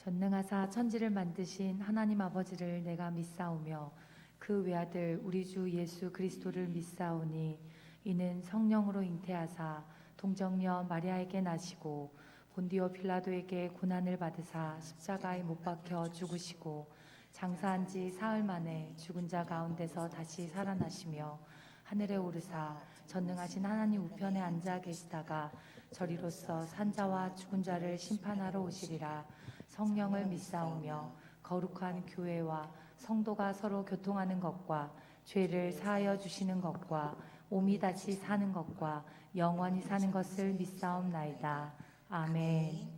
전능하사 천지를 만드신 하나님 아버지를 내가 믿사오며 그 외아들 우리 주 예수 그리스도를 믿사오니 이는 성령으로 잉태하사 동정녀 마리아에게 나시고 본디오 빌라도에게 고난을 받으사 십자가에 못 박혀 죽으시고 장사한 지 사흘 만에 죽은 자 가운데서 다시 살아나시며 하늘에 오르사 전능하신 하나님 우편에 앉아 계시다가 저리로서 산자와 죽은 자를 심판하러 오시리라. 성령을 믿사오며 거룩한 교회와 성도가 서로 교통하는 것과 죄를 사하여 주시는 것과 몸이 다시 사는 것과 영원히 사는 것을 믿사옵나이다. 아멘.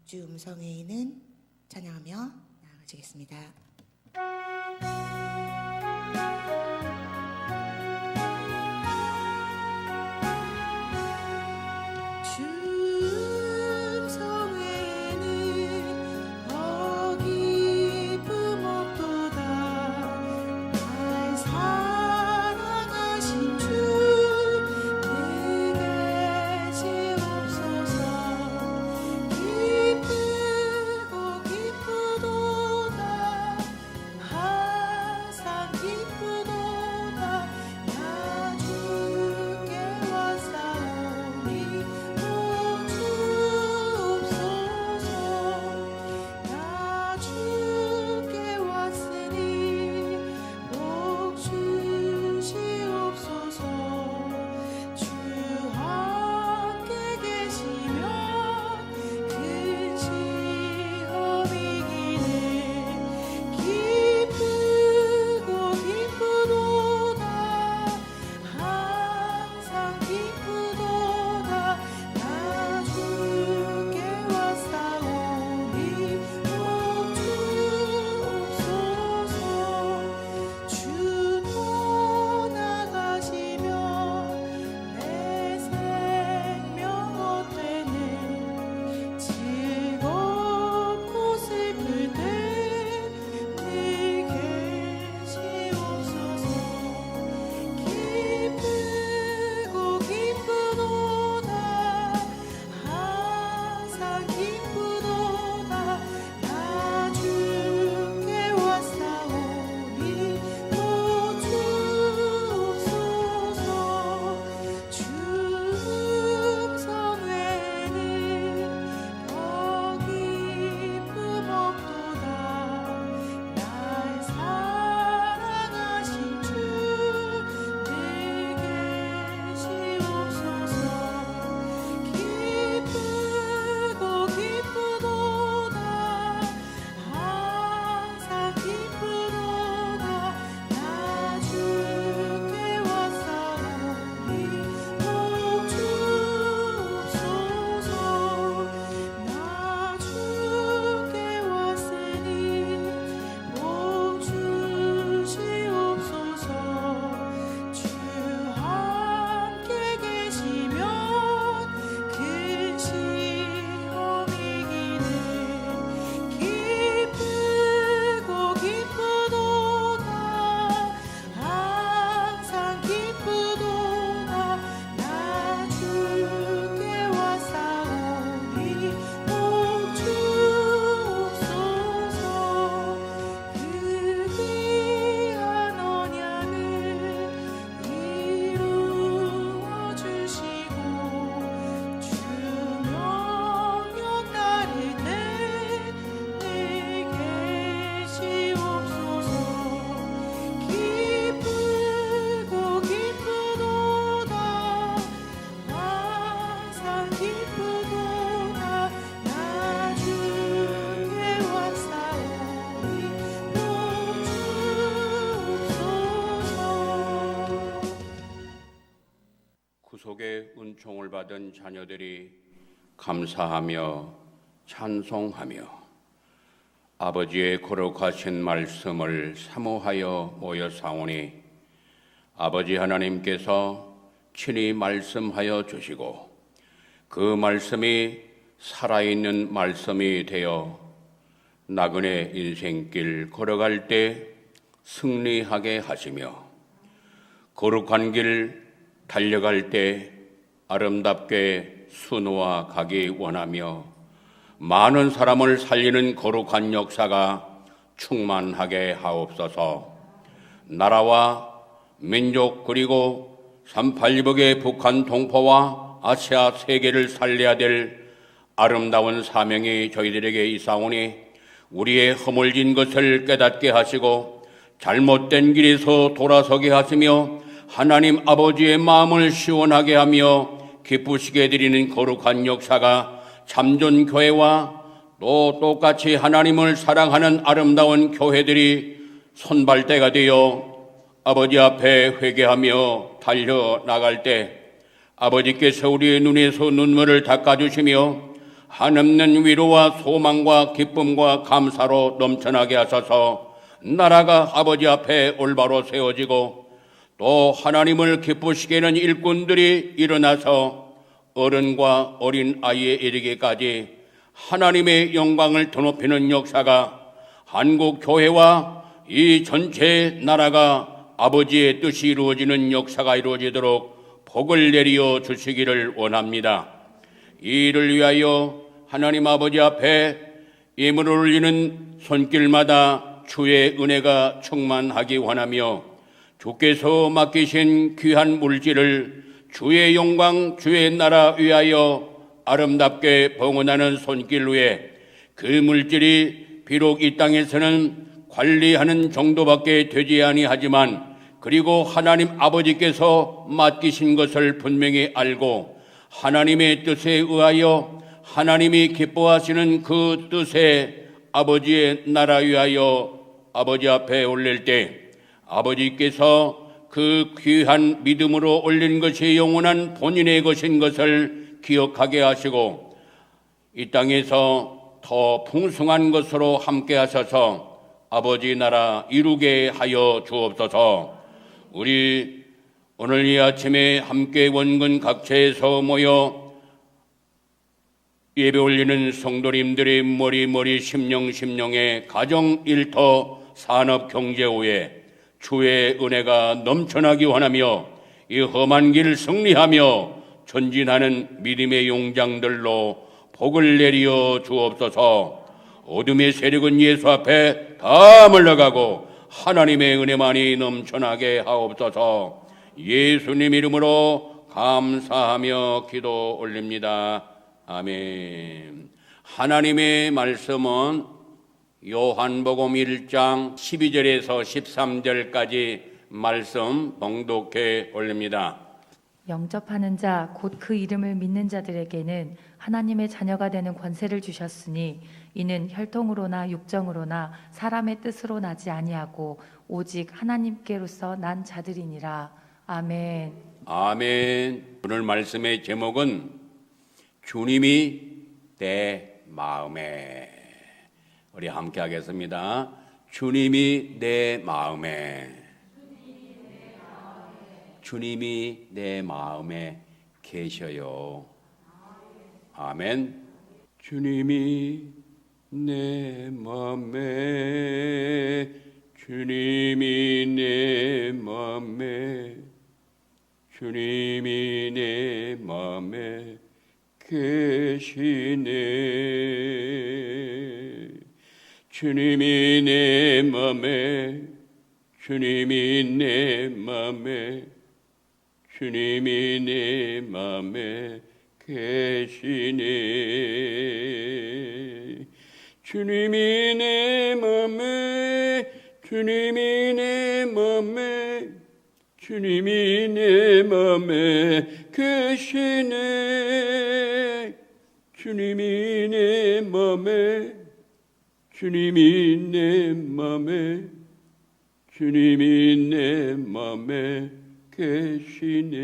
주 음성에 있는 찬양하며 나아가시겠습니다. 구속의 은총을 받은 자녀들이 감사하며 찬송하며 아버지의 거룩하신 말씀을 사모하여 모여 사오니 아버지 하나님께서 친히 말씀하여 주시고 그 말씀이 살아있는 말씀이 되어 나그네 인생길 걸어갈 때 승리하게 하시며 거룩한 길 달려갈 때 아름답게 수놓아 가기 원하며 많은 사람을 살리는 거룩한 역사가 충만하게 하옵소서. 나라와 민족 그리고 3.8일복의 북한 동포와 아시아 세계를 살려야 될 아름다운 사명이 저희들에게 있사오니 우리의 허물진 것을 깨닫게 하시고 잘못된 길에서 돌아서게 하시며 하나님 아버지의 마음을 시원하게 하며 기쁘시게 드리는 거룩한 역사가 참전 교회와 또 똑같이 하나님을 사랑하는 아름다운 교회들이 손발대가 되어 아버지 앞에 회개하며 달려나갈 때 아버지께서 우리의 눈에서 눈물을 닦아주시며 한없는 위로와 소망과 기쁨과 감사로 넘쳐나게 하셔서 나라가 아버지 앞에 올바로 세워지고 또 하나님을 기쁘시게 하는 일꾼들이 일어나서 어른과 어린 아이에 이르기까지 하나님의 영광을 드높이는 역사가 한국 교회와 이 전체 나라가 아버지의 뜻이 이루어지는 역사가 이루어지도록 복을 내리어 주시기를 원합니다. 이 일을 위하여 하나님 아버지 앞에 예물을 올리는 손길마다 주의 은혜가 충만하기 원하며 주께서 맡기신 귀한 물질을 주의 영광 주의 나라 위하여 아름답게 봉헌하는 손길 위에 그 물질이 비록 이 땅에서는 관리하는 정도밖에 되지 아니하지만 그리고 하나님 아버지께서 맡기신 것을 분명히 알고 하나님의 뜻에 의하여 하나님이 기뻐하시는 그 뜻에 아버지의 나라 위하여 아버지 앞에 올릴 때 아버지께서 그 귀한 믿음으로 올린 것이 영원한 본인의 것인 것을 기억하게 하시고 이 땅에서 더 풍성한 것으로 함께 하셔서 아버지 나라 이루게 하여 주옵소서. 우리 오늘 이 아침에 함께 원근 각처에서 모여 예배 올리는 성도님들의 머리 심령의 가정 일터 산업 경제오에 주의 은혜가 넘쳐나기 원하며 이 험한 길을 승리하며 전진하는 믿음의 용장들로 복을 내리어 주옵소서. 어둠의 세력은 예수 앞에 다 물러가고 하나님의 은혜만이 넘쳐나게 하옵소서. 예수님 이름으로 감사하며 기도 올립니다. 아멘. 하나님의 말씀은 요한복음 1장 12절에서 13절까지 말씀 봉독해 올립니다. 영접하는 자 곧 그 이름을 믿는 자들에게는 하나님의 자녀가 되는 권세를 주셨으니 이는 혈통으로나 육정으로나 사람의 뜻으로 나지 아니하고 오직 하나님께로서 난 자들이니라. 아멘. 아멘. 오늘 말씀의 제목은 주님이 내 마음에. 우리 함께 하겠습니다. 주님이 내 마음에. 주님이 내 마음에 계셔요. 아멘. 주님이 내 마음에, 주님이 내 마음에, 주님이 내 마음에 계시네. 주님이 내 맘에, 주님이 내 맘에, 주님이 내 맘에 계시네. 주님이 내 맘에, 주님이 내 맘에, 주님이 내 맘에 계시네. 주님이 내 맘에, 주님이 내 맘에, 주님이 내 맘에 계시네.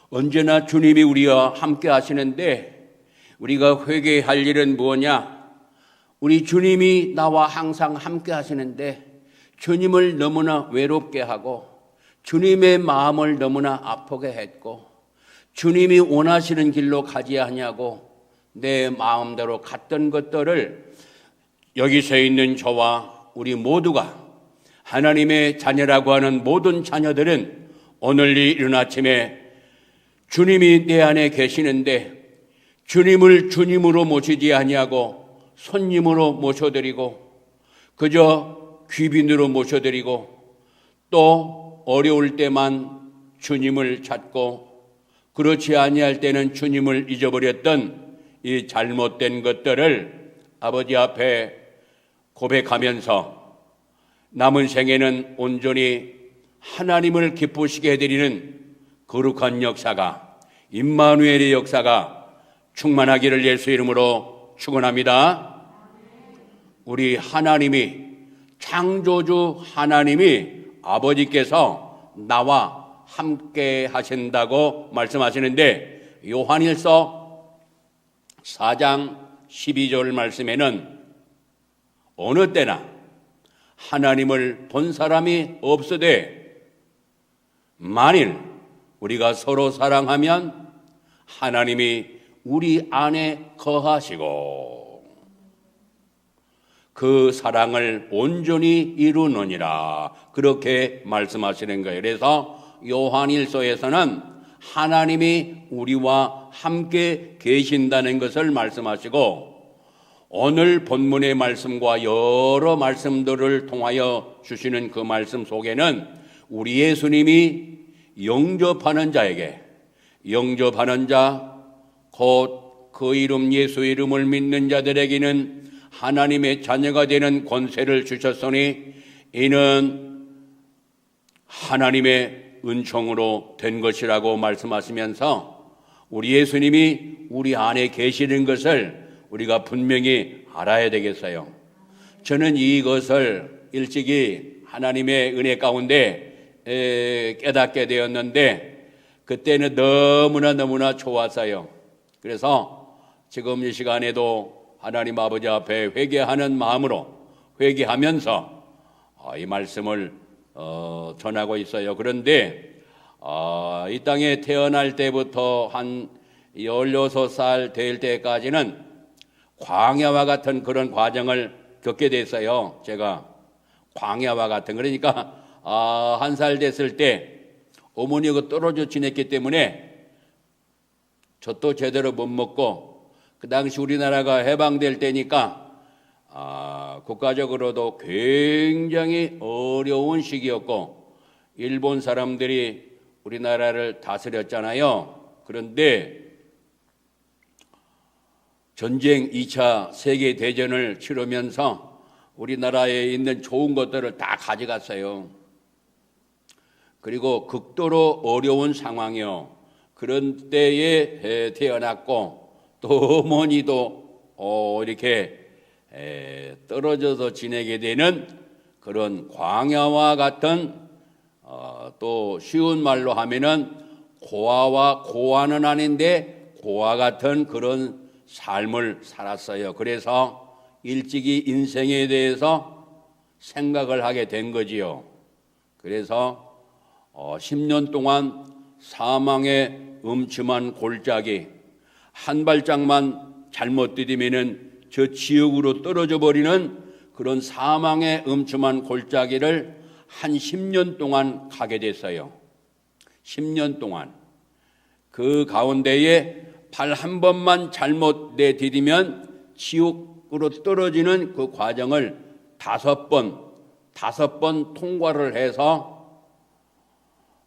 언제나 주님이 우리와 함께 하시는데 우리가 회개할 일은 뭐냐? 우리 주님이 나와 항상 함께 하시는데 주님을 너무나 외롭게 하고 주님의 마음을 너무나 아프게 했고 주님이 원하시는 길로 가지 아니하고 내 마음대로 갔던 것들을 여기서 있는 저와 우리 모두가 하나님의 자녀라고 하는 모든 자녀들은 오늘 이 이른 아침에 주님이 내 안에 계시는데 주님을 주님으로 모시지 아니하고 손님으로 모셔드리고 그저 귀빈으로 모셔드리고 또 어려울 때만 주님을 찾고 그렇지 아니할 때는 주님을 잊어버렸던 이 잘못된 것들을 아버지 앞에 고백하면서 남은 생에는 온전히 하나님을 기쁘시게 해드리는 거룩한 역사가 임마누엘의 역사가 충만하기를 예수 이름으로 축원합니다. 우리 하나님이 창조주 하나님이 아버지께서 나와 함께 하신다고 말씀하시는데 요한일서 4장 12절 말씀에는 어느 때나 하나님을 본 사람이 없으되 만일 우리가 서로 사랑하면 하나님이 우리 안에 거하시고 그 사랑을 온전히 이루느니라 그렇게 말씀하시는 거예요. 그래서 요한일서에서는 하나님이 우리와 함께 계신다는 것을 말씀하시고 오늘 본문의 말씀과 여러 말씀들을 통하여 주시는 그 말씀 속에는 우리 예수님이 영접하는 자에게 영접하는 자 곧 그 이름 예수 이름을 믿는 자들에게는 하나님의 자녀가 되는 권세를 주셨으니 이는 하나님의 은총으로 된 것이라고 말씀하시면서 우리 예수님이 우리 안에 계시는 것을 우리가 분명히 알아야 되겠어요. 저는 이것을 일찍이 하나님의 은혜 가운데 깨닫게 되었는데 그때는 너무나 좋았어요. 그래서 지금 이 시간에도 하나님 아버지 앞에 회개하는 마음으로 회개하면서 이 말씀을 전하고 있어요. 그런데 이 땅에 태어날 때부터 한 16살 될 때까지는 광야와 같은 그런 과정을 겪게 됐어요. 제가 광야와 같은 그러니까 1살 됐을 때 어머니가 떨어져 지냈기 때문에 젖도 제대로 못 먹고 그 당시 우리나라가 해방될 때니까 국가적으로도 굉장히 어려운 시기였고 일본 사람들이 우리나라를 다스렸잖아요. 그런데 전쟁 2차 세계대전을 치르면서 우리나라에 있는 좋은 것들을 다 가져갔어요. 그리고 극도로 어려운 상황이요. 그런 때에 태어났고 또 어머니도 이렇게 떨어져서 지내게 되는 그런 광야와 같은 또 쉬운 말로 하면은 고아와 고아는 아닌데 고아 같은 그런 삶을 살았어요. 그래서 일찍이 인생에 대해서 생각을 하게 된 거지요. 그래서 10년 동안 사망의 음침한 골짜기 한 발짝만 잘못 디디면은 저 지옥으로 떨어져 버리는 그런 사망의 음침한 골짜기를 한 10년 동안 가게 됐어요. 10년 동안 그 가운데에 발 한 번만 잘못 내디디면 지옥으로 떨어지는 그 과정을 5번 통과를 해서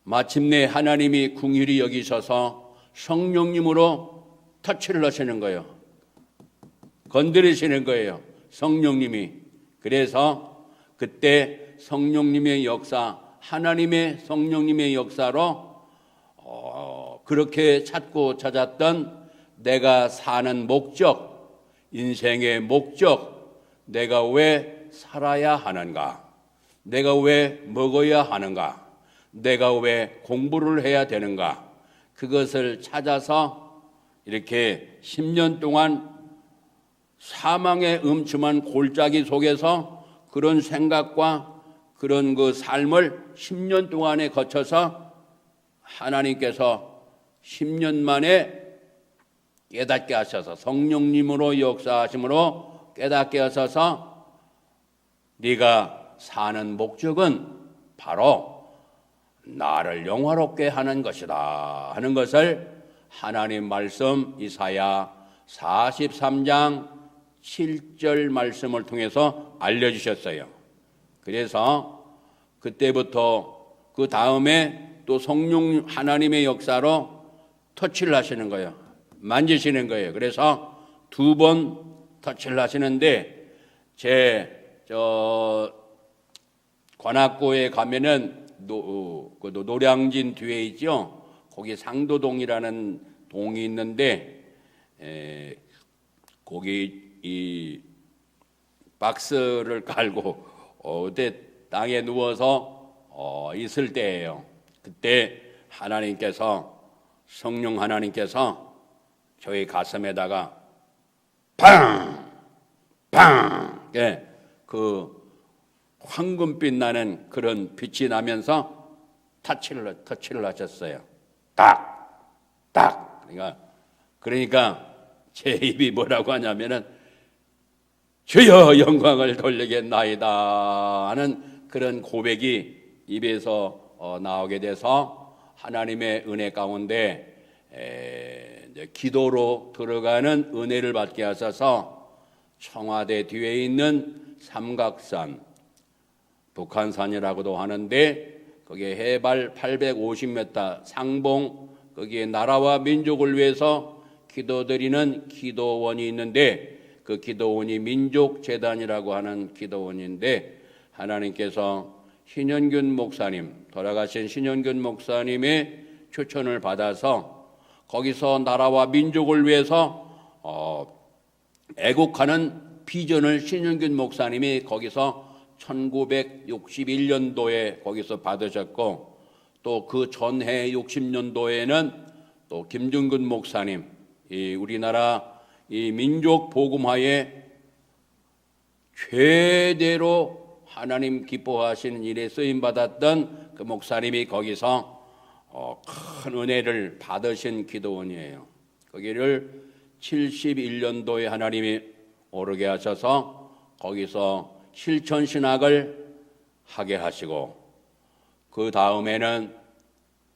마침내 하나님이 긍휼히 여기셔서 성령님으로 터치를 하시는 거예요. 건드리시는 거예요. 성령님이. 그래서 그때 성령님의 역사, 하나님의 성령님의 역사로 그렇게 찾고 찾았던 내가 사는 목적, 인생의 목적, 내가 왜 살아야 하는가? 내가 왜 먹어야 하는가? 내가 왜 공부를 해야 되는가? 그것을 찾아서 이렇게 10년 동안 사망의 음침한 골짜기 속에서 그런 생각과 그런 그 삶을 10년 동안에 거쳐서 하나님께서 10년 만에 깨닫게 하셔서 성령님으로 역사하심으로 깨닫게 하셔서 네가 사는 목적은 바로 나를 영화롭게 하는 것이다 하는 것을 하나님 말씀 이사야 43장 7절 말씀을 통해서 알려주셨어요. 그래서 그때부터 그 다음에 또 성령 하나님의 역사로 터치를 하시는 거예요. 만지시는 거예요. 그래서 2번 터치를 하시는데 관악구에 가면은 노량진 뒤에 있죠. 거기 상도동이라는 동이 있는데 거기 이 박스를 깔고 어디 땅에 누워서 있을 때예요. 그때 하나님께서 성령 하나님께서 저희 가슴에다가 팡! 팡! 그 황금빛 나는 그런 빛이 나면서 터치를 하셨어요. 딱! 딱! 그러니까 제 입이 뭐라고 하냐면은 주여 영광을 돌리겠나이다 하는 그런 고백이 입에서 나오게 돼서 하나님의 은혜 가운데 기도로 들어가는 은혜를 받게 하셔서 청와대 뒤에 있는 삼각산, 북한산이라고도 하는데 거기에 해발 850m 상봉, 거기에 나라와 민족을 위해서 기도드리는 기도원이 있는데 그 기도원이 민족재단이라고 하는 기도원인데 하나님께서 신현균 목사님, 돌아가신 신현균 목사님의 추천을 받아서 거기서 나라와 민족을 위해서 애국하는 비전을 신현균 목사님이 거기서 1961년도에 거기서 받으셨고 또 그 전해 60년도에는 또 김중근 목사님, 이 우리나라 이 민족 복음화에 최대로 하나님 기뻐하시는 일에 쓰임 받았던 그 목사님이 거기서 큰 은혜를 받으신 기도원이에요. 거기를 71년도에 하나님이 오르게 하셔서 거기서 실천 신학을 하게 하시고 그 다음에는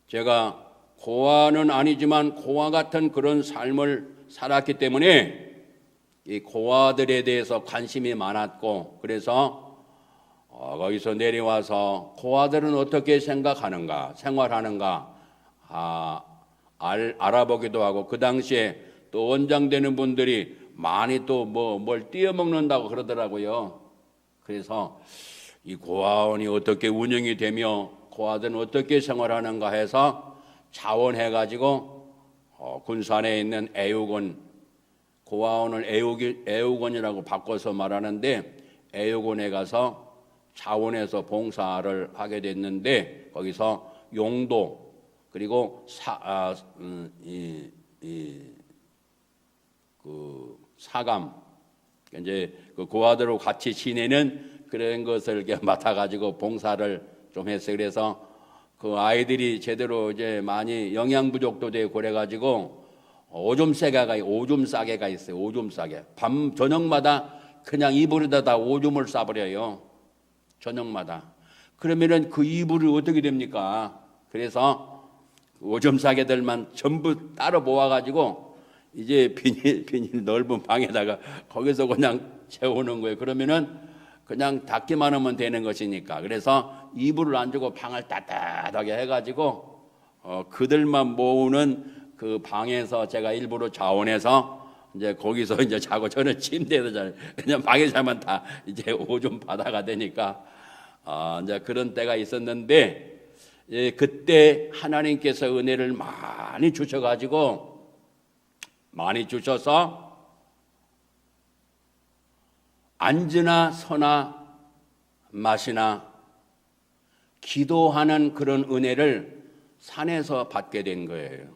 제가 고아는 아니지만 고아 같은 그런 삶을 살았기 때문에 이 고아들에 대해서 관심이 많았고 그래서 거기서 내려와서 고아들은 어떻게 생각하는가, 생활하는가 알아보기도 하고 그 당시에 또 원장되는 분들이 많이 또 뭘 띄어먹는다고 그러더라고요. 그래서 이 고아원이 어떻게 운영이 되며 고아들은 어떻게 생활하는가 해서 자원해가지고 군산에 있는 애육원, 고아원을 애육원이라고 바꿔서 말하는데 애육원에 가서 자원해서 봉사를 하게 됐는데 거기서 용도 그리고 사감 이제 그 고아들하고 같이 지내는 그런 것을 이렇게 맡아가지고 봉사를 좀 했어요. 그래서 그 아이들이 제대로 이제 많이 영양 부족도 되고 그래가지고 오줌 싸개가 있어요. 오줌 싸개. 밤 저녁마다 그냥 이불에다 다 오줌을 싸버려요. 저녁마다. 그러면은 그 이불이 어떻게 됩니까? 그래서 오줌 싸개들만 전부 따로 모아가지고 이제 비닐 넓은 방에다가 거기서 그냥 재우는 거예요. 그러면은 그냥 닫기만 하면 되는 것이니까. 그래서 이불을 안 주고 방을 따뜻하게 해가지고 그들만 모으는 그 방에서 제가 일부러 자원해서 이제 거기서 이제 자고 저는 침대에서 자요. 그냥 방에 자면 다 이제 오줌 바다가 되니까 이제 그런 때가 있었는데 그때 하나님께서 은혜를 많이 주셔서 앉으나 서나 마시나 기도하는 그런 은혜를 산에서 받게 된 거예요.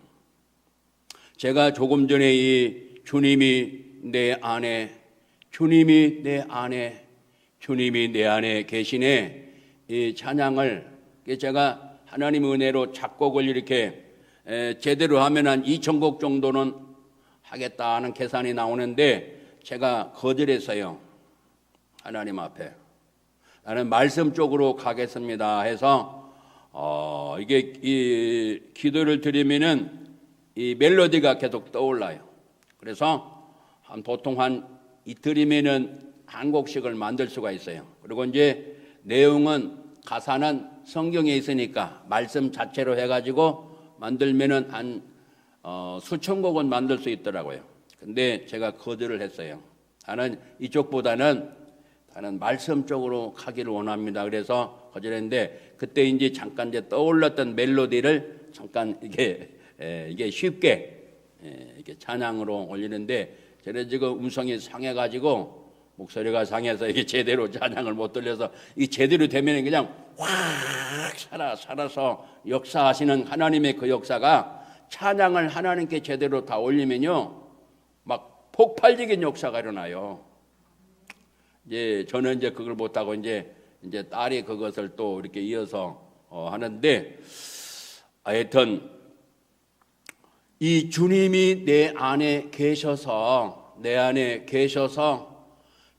제가 조금 전에 이 주님이 내 안에 계시네 이 찬양을 제가 하나님의 은혜로 작곡을 이렇게 제대로 하면 한 2,000곡 정도는 하겠다 하는 계산이 나오는데 제가 거절했어요. 하나님 앞에 나는 말씀 쪽으로 가겠습니다 해서 이게 이 기도를 드리면은 이 멜로디가 계속 떠올라요. 그래서 보통 한 이틀이면은 한 곡씩을 만들 수가 있어요. 그리고 이제 내용은 가사는 성경에 있으니까 말씀 자체로 해가지고 만들면은 한 수천 곡은 만들 수 있더라고요. 근데 제가 거절을 했어요. 나는 이쪽보다는 나는 말씀 쪽으로 가기를 원합니다. 그래서 거절했는데 그때 이제 잠깐 이제 떠올랐던 멜로디를 잠깐 이게 쉽게 이게 찬양으로 올리는데 저는 지금 음성이 상해가지고 목소리가 상해서 이게 제대로 찬양을 못 들려서 이 제대로 되면 그냥 확 살아서 역사하시는 하나님의 그 역사가 찬양을 하나님께 제대로 다 올리면요 막 폭발적인 역사가 일어나요. 이제 저는 이제 그걸 못하고 이제 딸이 그것을 또 이렇게 이어서 하는데 하여튼 이 주님이 내 안에 계셔서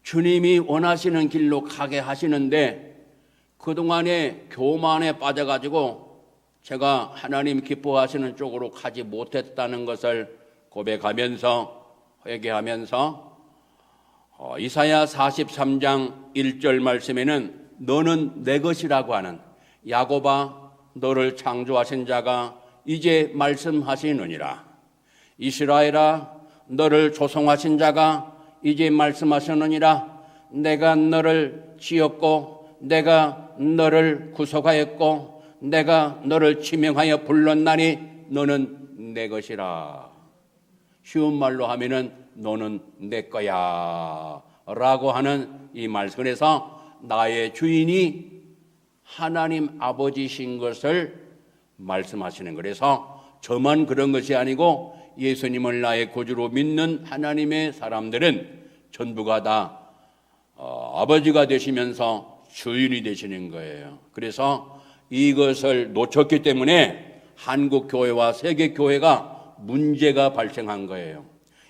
주님이 원하시는 길로 가게 하시는데 그동안에 교만에 빠져가지고 제가 하나님 기뻐하시는 쪽으로 가지 못했다는 것을 고백하면서 회개하면서 이사야 43장 1절 말씀에는 너는 내 것이라고 하는 야곱아 너를 창조하신 자가 이제 말씀하시느니라. 이스라엘아 너를 조성하신 자가 이제 말씀하시느니라. 내가 너를 지었고 내가 너를 구속하였고 내가 너를 지명하여 불렀나니 너는 내 것이라. 쉬운 말로 하면은 너는 내 거야 라고 하는 이 말씀. 그래서 나의 주인이 하나님 아버지신 것을 말씀하시는. 그래서 저만 그런 것이 아니고 예수님을 나의 구주로 믿는 하나님의 사람들은 전부가 다 아버지가 되시면서 주인이 되시는 거예요. 그래서 이것을 놓쳤기 때문에 한국 교회와 세계 교회가 문제가 발생한 거예요.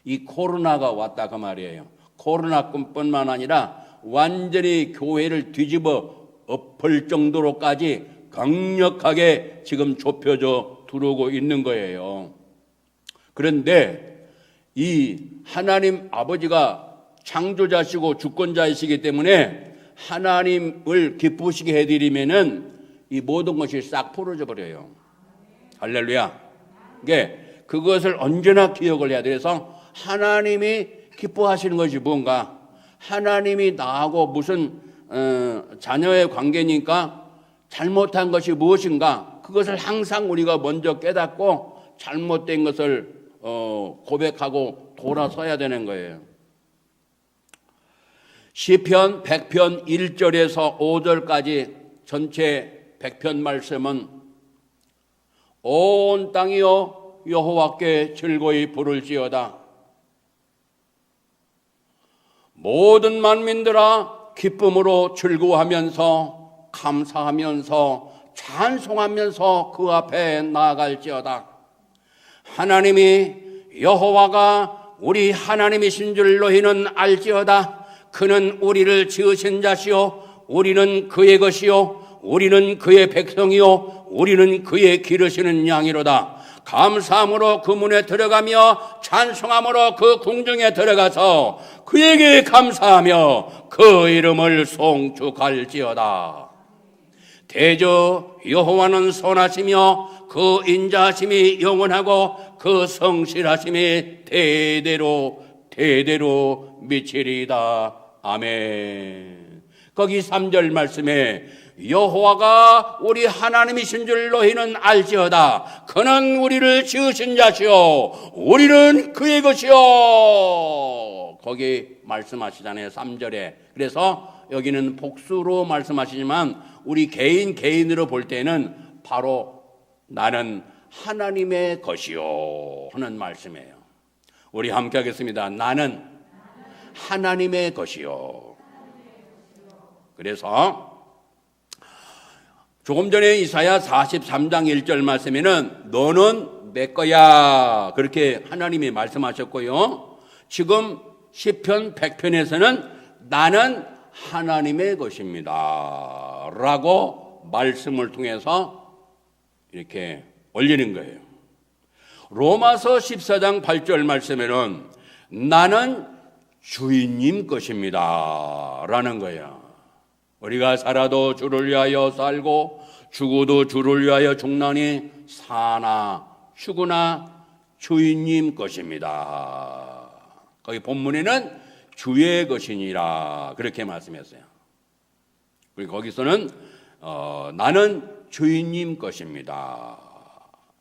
이 코로나가 왔다 그 말이에요. 코로나뿐만 아니라 완전히 교회를 뒤집어 엎을 정도로까지 강력하게 지금 좁혀져 들어오고 있는 거예요. 그런데 이 하나님 아버지가 창조자시고 주권자이시기 때문에 하나님을 기쁘시게 해드리면은 이 모든 것이 싹 풀어져 버려요. 할렐루야. 이게 그것을 언제나 기억을 해야 돼서 하나님이 기뻐하시는 것이 뭔가, 하나님이 나하고 무슨 자녀의 관계니까 잘못한 것이 무엇인가, 그것을 항상 우리가 먼저 깨닫고 잘못된 것을 고백하고 돌아서야 되는 거예요. 시편 100편 1절에서 5절까지 전체 100편 말씀은 온 땅이여 여호와께 즐거이 부를지어다. 모든 만민들아 기쁨으로 즐거워하면서 감사하면서 찬송하면서 그 앞에 나아갈지어다. 하나님이 여호와가 우리 하나님이신 줄 너희는 알지어다. 그는 우리를 지으신 자시요 우리는 그의 것이요 우리는 그의 백성이요 우리는 그의 기르시는 양이로다. 감사함으로 그 문에 들어가며 찬송함으로 그 궁정에 들어가서 그에게 감사하며 그 이름을 송축할지어다. 대저 여호와는 선하시며 그 인자하심이 영원하고 그 성실하심이 대대로 미치리이다. 아멘. 거기 3절 말씀에 여호와가 우리 하나님이신 줄 너희는 알지어다. 그는 우리를 지으신 자시오 우리는 그의 것이요. 거기 말씀하시잖아요, 3절에. 그래서 여기는 복수로 말씀하시지만 우리 개인으로 볼 때는 바로 나는 하나님의 것이요 하는 말씀이에요. 우리 함께 하겠습니다. 나는 하나님의 것이요. 그래서 조금 전에 이사야 43장 1절 말씀에는 너는 내 거야 그렇게 하나님이 말씀하셨고요. 지금 시편 100편에서는 나는 하나님의 것입니다 라고 말씀을 통해서 이렇게 올리는 거예요. 로마서 14장 8절 말씀에는 나는 주인님 것입니다 라는 거예요. 우리가 살아도 주를 위하여 살고 죽어도 주를 위하여 죽나니 사나 죽으나 주인님 것입니다. 거기 본문에는 주의 것이니라 그렇게 말씀했어요. 그리고 거기서는 나는 주인님 것입니다.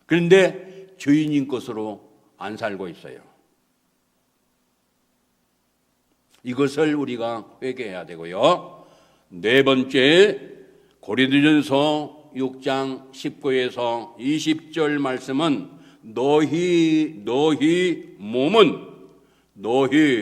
그런데 주인님 것으로 안 살고 있어요. 이것을 우리가 회개해야 되고요. 네 번째, 고린도전서 6장 19에서 20절 말씀은 너희 몸은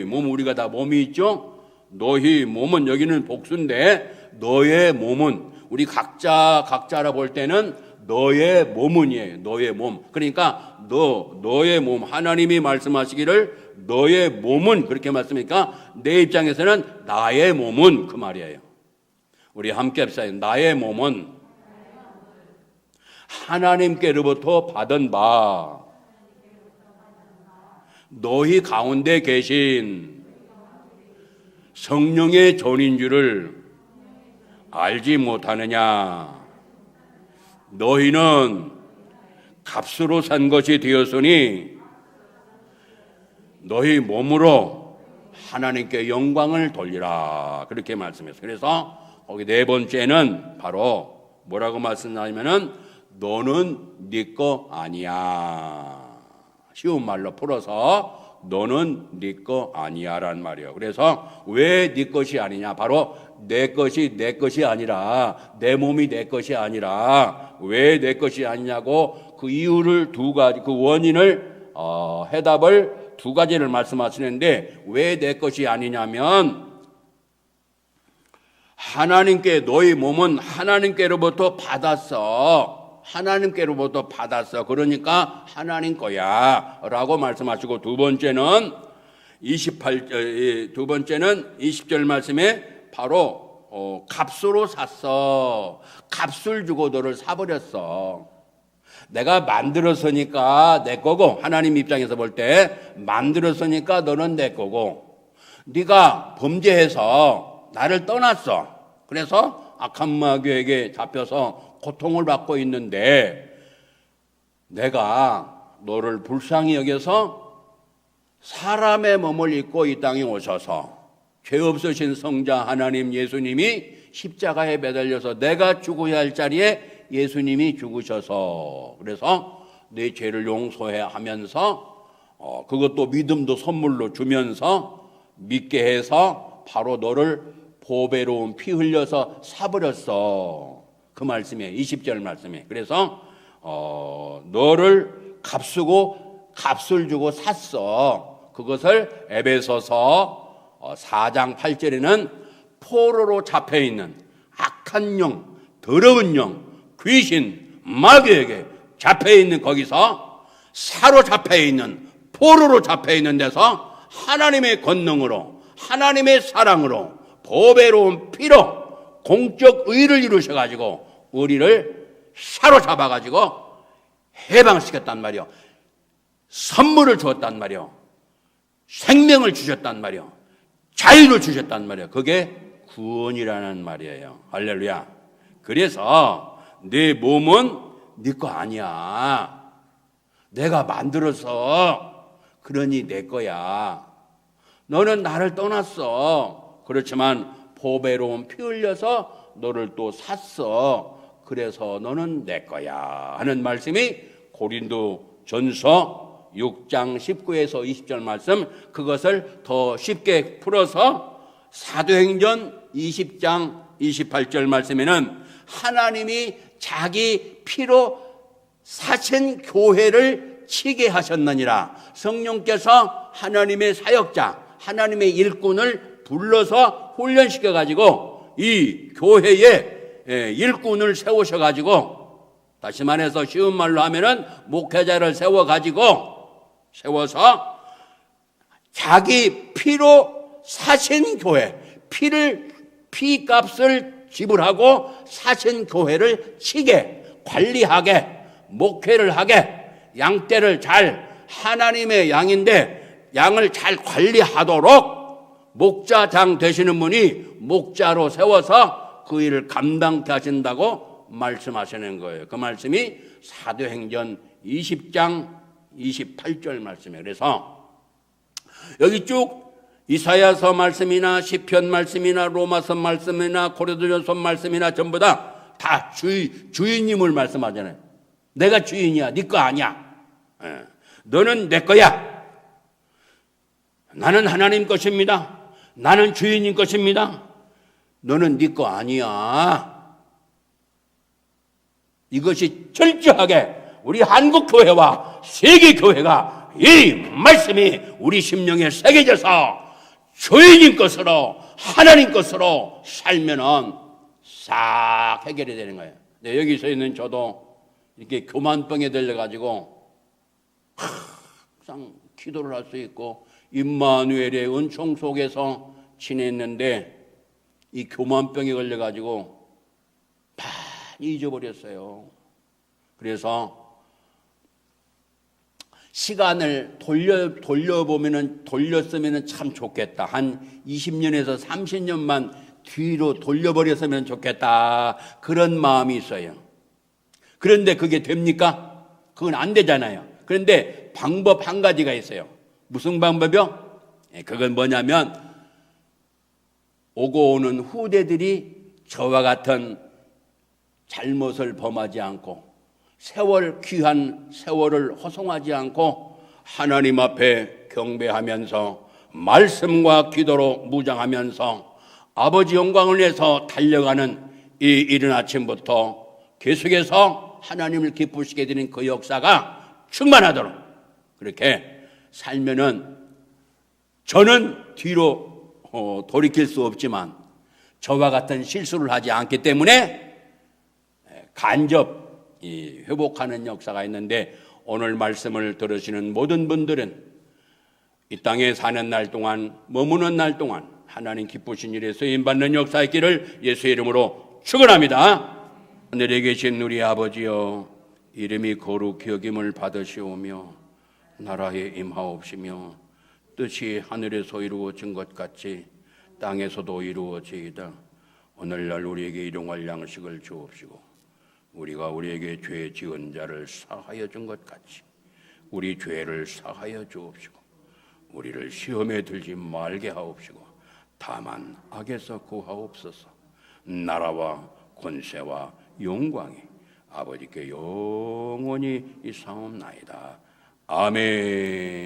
몸 우리가 다 몸이 있죠? 너희 몸은 여기는 복수인데 너의 몸은 우리 각자라 볼 때는 너의 몸은이에요. 너의 몸. 그러니까 너의 몸 하나님이 말씀하시기를 너의 몸은 그렇게 말씀하니까 내 입장에서는 나의 몸은 그 말이에요. 우리 함께 합시다. 나의 몸은 하나님께로부터 받은 바 너희 가운데 계신 성령의 전인 줄을 알지 못하느냐. 너희는 값으로 산 것이 되었으니 너희 몸으로 하나님께 영광을 돌리라 그렇게 말씀했어요. 그래서 거기 네 번째는 바로 뭐라고 말씀하냐면은 너는 네 거 아니야. 쉬운 말로 풀어서 너는 네 거 아니야라는 말이에요. 그래서 왜 네 것이 아니냐? 바로 내 것이 아니라 내 몸이 내 것이 아니라 왜 내 것이 아니냐고 그 이유를 두 가지 그 원인을 해답을 두 가지를 말씀하시는데 왜 내 것이 아니냐면 하나님께 너희 몸은 하나님께로부터 받았어. 그러니까 하나님 거야 라고 말씀하시고 두 번째는 20절 말씀에 바로 값으로 샀어. 값을 주고 너를 사버렸어. 내가 만들었으니까 내 거고 하나님 입장에서 볼 때 만들었으니까 너는 내 거고 네가 범죄해서 나를 떠났어. 그래서 악한 마귀에게 잡혀서 고통을 받고 있는데 내가 너를 불쌍히 여겨서 사람의 몸을 입고 이 땅에 오셔서 죄 없으신 성자 하나님 예수님이 십자가에 매달려서 내가 죽어야 할 자리에 예수님이 죽으셔서 그래서 내 죄를 용서해 하면서 그것도 믿음도 선물로 주면서 믿게 해서 바로 너를 보배로운 피 흘려서 사버렸어. 그 말씀이에요. 20절 말씀에. 그래서 너를 값을 주고 샀어. 그것을 에베소서 4장 8절에는 포로로 잡혀있는 악한 영, 더러운 영, 귀신, 마귀에게 잡혀있는 거기서 사로잡혀있는 포로로 잡혀있는 데서 하나님의 권능으로 하나님의 사랑으로 보배로운 피로 공적 의를 이루셔가지고 우리를 사로잡아가지고 해방시켰단 말이요. 선물을 주었단 말이요. 생명을 주셨단 말이요. 자유를 주셨단 말이에요. 그게 구원이라는 말이에요. 할렐루야. 그래서 네 몸은 네 거 아니야. 내가 만들어서 그러니 내 거야. 너는 나를 떠났어. 그렇지만 보배로운 피 흘려서 너를 또 샀어. 그래서 너는 내 거야 하는 말씀이 고린도전서 6장 19에서 20절 말씀. 그것을 더 쉽게 풀어서 사도행전 20장 28절 말씀에는 하나님이 자기 피로 사신 교회를 치게 하셨느니라. 성령께서 하나님의 사역자, 하나님의 일꾼을 불러서 훈련시켜가지고 이 교회에 일꾼을 세우셔가지고, 다시 말해서 쉬운 말로 하면은 목회자를 세워서 자기 피로 사신 교회, 피값을 지불하고 사신 교회를 치게, 관리하게, 목회를 하게 양떼를 잘 하나님의 양인데 양을 잘 관리하도록 목자장 되시는 분이 목자로 세워서 그 일을 감당케 하신다고 말씀하시는 거예요. 그 말씀이 사도행전 20장 28절 말씀이에요. 그래서 여기 쭉 이사야서 말씀이나 시편 말씀이나 로마서 말씀이나 고린도전서 말씀이나 전부 다 주인님을 말씀하잖아요. 내가 주인이야. 네 거 아니야. 너는 내 거야. 나는 하나님 것입니다. 나는 주인님 것입니다. 너는 네 거 아니야. 이것이 철저하게 우리 한국교회와 세계교회가 이 말씀이 우리 심령에 새겨져서 주인님 것으로 하나님 것으로 살면은 싹 해결이 되는 거예요. 네, 여기서 있는 저도 이렇게 교만병에 들려가지고 항상 기도를 할 수 있고 임마누엘의 은총 속에서 지냈는데 이 교만병에 걸려가지고 많이 잊어버렸어요. 그래서 시간을 돌렸으면 참 좋겠다. 한 20년에서 30년만 뒤로 돌려버렸으면 좋겠다. 그런 마음이 있어요. 그런데 그게 됩니까? 그건 안 되잖아요. 그런데 방법 한 가지가 있어요. 무슨 방법이요? 그건 뭐냐면 오고 오는 후대들이 저와 같은 잘못을 범하지 않고 귀한 세월을 허송하지 않고 하나님 앞에 경배하면서 말씀과 기도로 무장하면서 아버지 영광을 위해서 달려가는 이 이른 아침부터 계속해서 하나님을 기쁘시게 되는 그 역사가 충만하도록 그렇게 살면은 저는 뒤로 돌이킬 수 없지만 저와 같은 실수를 하지 않기 때문에 간접 회복하는 역사가 있는데 오늘 말씀을 들으시는 모든 분들은 이 땅에 사는 날 동안 머무는 날 동안 하나님 기쁘신 일에 쓰임받는 역사 있기를 예수의 이름으로 축원합니다. 하늘에 계신 우리 아버지여 이름이 거룩히 여김을 받으시오며 나라에 임하옵시며 뜻이 하늘에서 이루어진 것 같이 땅에서도 이루어지이다. 오늘날 우리에게 일용할 양식을 주옵시고 우리가 우리에게 죄 지은 자를 사하여 준 것 같이 우리 죄를 사하여 주옵시고 우리를 시험에 들지 말게 하옵시고 다만 악에서 구하옵소서. 나라와 권세와 영광이 아버지께 영원히 있사옵나이다. 아멘.